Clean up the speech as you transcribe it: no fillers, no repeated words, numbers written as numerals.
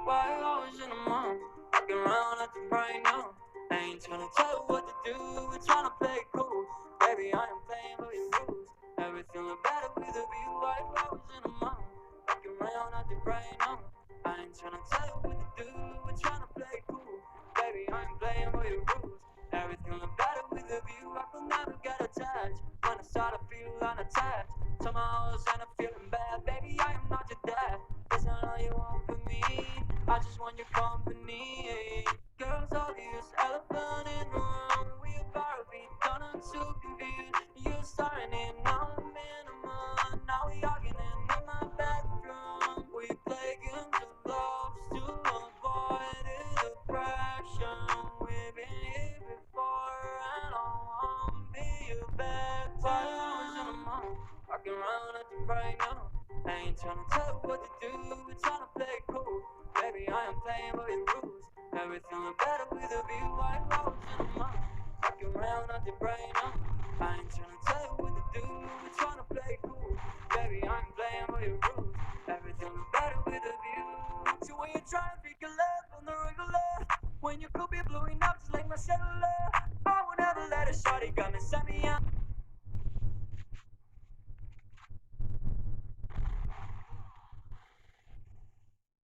Why you always in the mood? Fucking around at the brain now. I ain't tryna tell you what to do, we're tryna play it cool. Baby, I am playing by your rules. Everything look better with a view. Why you always in the mood? Fucking around at the brain now. I ain't tryna tell you what to do, we're tryna play it cool. Baby, I am playing by your rules. Everything look better with a view. I could never get attached. When I start to feel unattached, somehow I was end up feeling bad. Baby, I am not your dad. That's not all you want from me. I just want your company. Girls obvious, elephant in the room. We about to be done and too confused. You starting it, now I'm in a mood. Now we arguing in my bedroom. We play games of love to avoid the depression. We've been here before and I won't be your bad time. I was in a mood, walking around at the right now. I ain't tryna tell you what to do, we're tryna play it cool. Baby, I am playing by your rules. Everything look better with a view. I was in the mud, fucking around at the brain now. I ain't tryna tell you what to do, we're tryna play it cool. Baby, I am playing by your rules. Everything look better with a view. So when you try and pick your love on the regular, when you could be blowing up just like my cellular, I would never let a shawty come and set me up.